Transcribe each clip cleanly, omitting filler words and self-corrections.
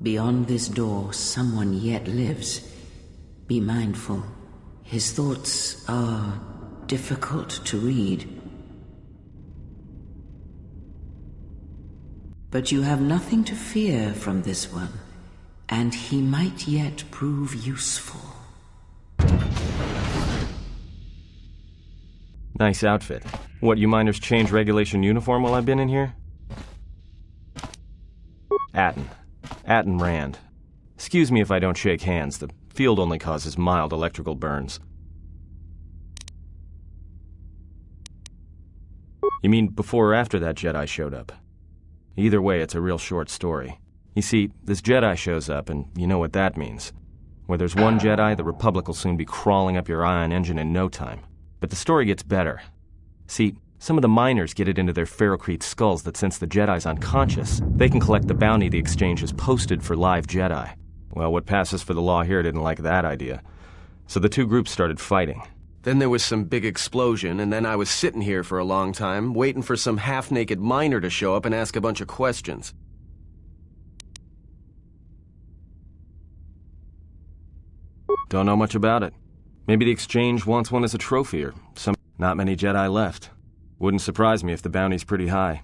Beyond this door, someone yet lives. Be mindful. His thoughts are difficult to read. But you have nothing to fear from this one, and he might yet prove useful. Nice outfit. What, you miners change regulation uniform while I've been in here? Atton. Atton Rand. Excuse me if I don't shake hands. The field only causes mild electrical burns. You mean before or after that Jedi showed up? Either way, it's a real short story. You see, this Jedi shows up, and you know what that means. Where there's one Jedi, the Republic will soon be crawling up your ion engine in no time. But the story gets better. See, some of the miners get it into their ferrocrete skulls that since the Jedi's unconscious, they can collect the bounty the exchange has posted for live Jedi. Well, what passes for the law here didn't like that idea. So the two groups started fighting. Then there was some big explosion, and then I was sitting here for a long time, waiting for some half-naked miner to show up and ask a bunch of questions. Don't know much about it. Maybe the exchange wants one as a trophy or some... Not many Jedi left. Wouldn't surprise me if the bounty's pretty high.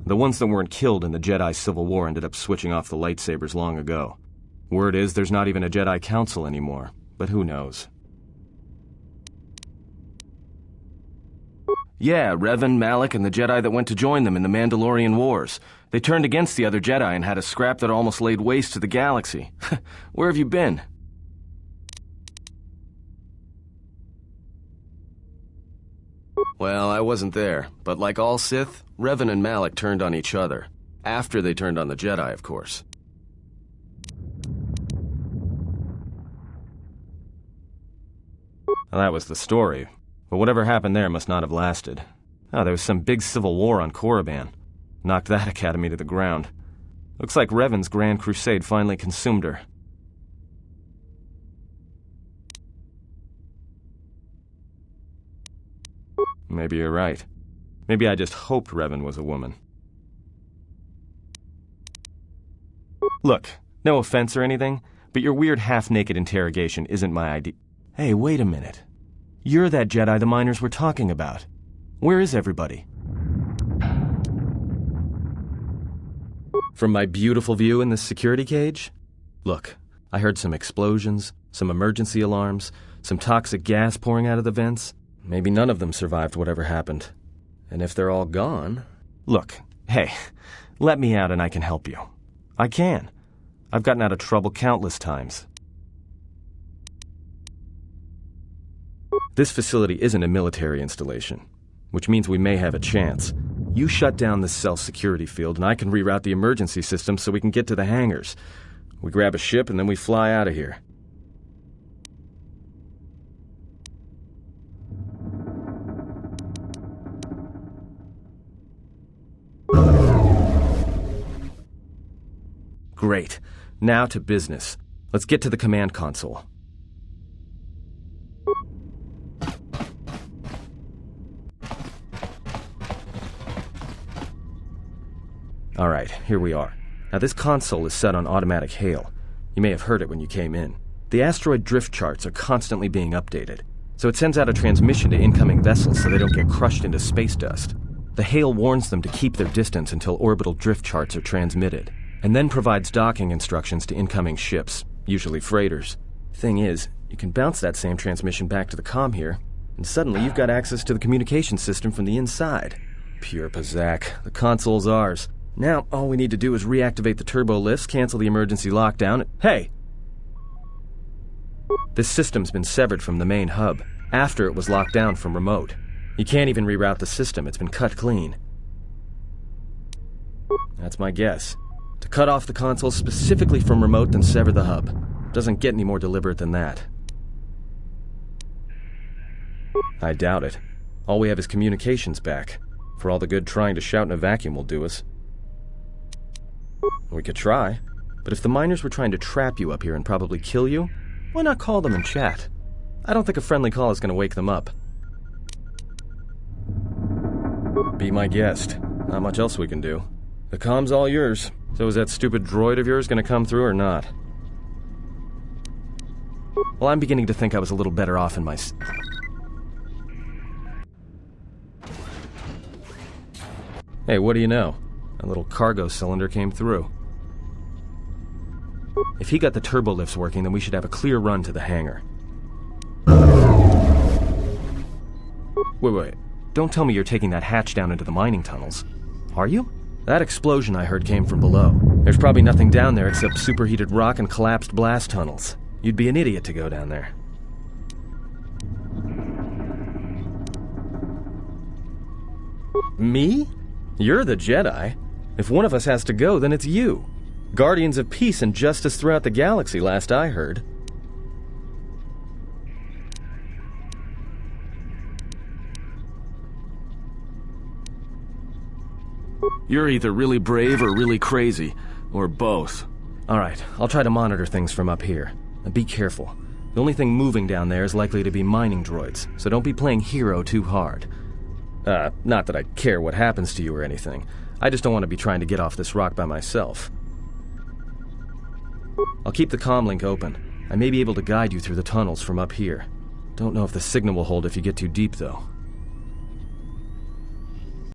The ones that weren't killed in the Jedi Civil War ended up switching off the lightsabers long ago. Word is there's not even a Jedi Council anymore, but who knows? Yeah, Revan, Malak, and the Jedi that went to join them in the Mandalorian Wars. They turned against the other Jedi and had a scrap that almost laid waste to the galaxy. Where have you been? Well, I wasn't there, but like all Sith, Revan and Malak turned on each other. After they turned on the Jedi, of course. Well, that was the story. But whatever happened there must not have lasted. Oh, there was some big civil war on Korriban. Knocked that academy to the ground. Looks like Revan's grand crusade finally consumed her. Maybe you're right. Maybe I just hoped Revan was a woman. Look, no offense or anything, but your weird half-naked interrogation isn't my idea. Hey, wait a minute. You're that Jedi the miners were talking about. Where is everybody? From my beautiful view in this security cage? Look, I heard some explosions, some emergency alarms, some toxic gas pouring out of the vents. Maybe none of them survived whatever happened. And if they're all gone... Look, hey, let me out and I can help you. I can. I've gotten out of trouble countless times. This facility isn't a military installation, which means we may have a chance. You shut down this self-security field and I can reroute the emergency system so we can get to the hangars. We grab a ship and then we fly out of here. Great. Now to business. Let's get to the command console. Alright, here we are. Now this console is set on automatic hail. You may have heard it when you came in. The asteroid drift charts are constantly being updated, so it sends out a transmission to incoming vessels so they don't get crushed into space dust. The hail warns them to keep their distance until orbital drift charts are transmitted, and then provides docking instructions to incoming ships, usually freighters. Thing is, you can bounce that same transmission back to the comm here, and suddenly you've got access to the communication system from the inside. Pure Pazak. The console's ours. Now, all we need to do is reactivate the turbo lifts, cancel the emergency lockdown. Hey! This system's been severed from the main hub, after it was locked down from remote. You can't even reroute the system, it's been cut clean. That's my guess. To cut off the console specifically from remote, then sever the hub. Doesn't get any more deliberate than that. I doubt it. All we have is communications back. For all the good trying to shout in a vacuum will do us. We could try, but if the miners were trying to trap you up here and probably kill you, why not call them and chat? I don't think a friendly call is going to wake them up. Be my guest. Not much else we can do. The comm's all yours. So is that stupid droid of yours gonna come through or not? Well, I'm beginning to think I was a little better off in my... Hey, what do you know? A little cargo cylinder came through. If he got the turbo lifts working, then we should have a clear run to the hangar. Wait. Don't tell me you're taking that hatch down into the mining tunnels. Are you? That explosion I heard came from below. There's probably nothing down there except superheated rock and collapsed blast tunnels. You'd be an idiot to go down there. Me? You're the Jedi. If one of us has to go, then it's you. Guardians of peace and justice throughout the galaxy, last I heard. You're either really brave or really crazy, or both. Alright, I'll try to monitor things from up here. And be careful. The only thing moving down there is likely to be mining droids, so don't be playing hero too hard. Not that I care what happens to you or anything. I just don't want to be trying to get off this rock by myself. I'll keep the comm link open. I may be able to guide you through the tunnels from up here. Don't know if the signal will hold if you get too deep, though.